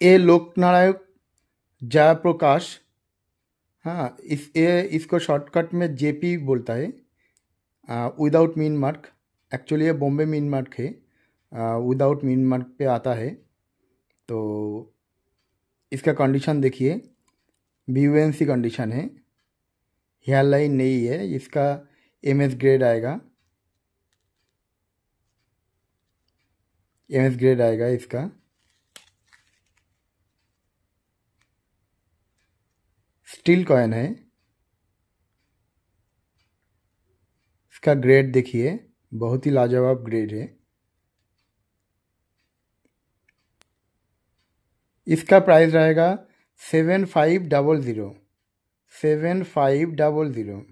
ए लोकनायक जयप्रकाश। हाँ, इसको शॉर्टकट में जेपी बोलता है, विदाउट मीन मार्क। एक्चुअली ये बॉम्बे मीन मार्क है, विदाउट मीन मार्क पे आता है। तो इसका कंडीशन देखिए, बीयूएनसी कंडीशन है, हेयर लाइन नहीं है, इसका एमएस ग्रेड आएगा, एमएस ग्रेड आएगा इसका। स्टील कॉइन है, इसका ग्रेड देखिए, बहुत ही लाजवाब ग्रेड है। इसका प्राइस रहेगा 7500, 7500।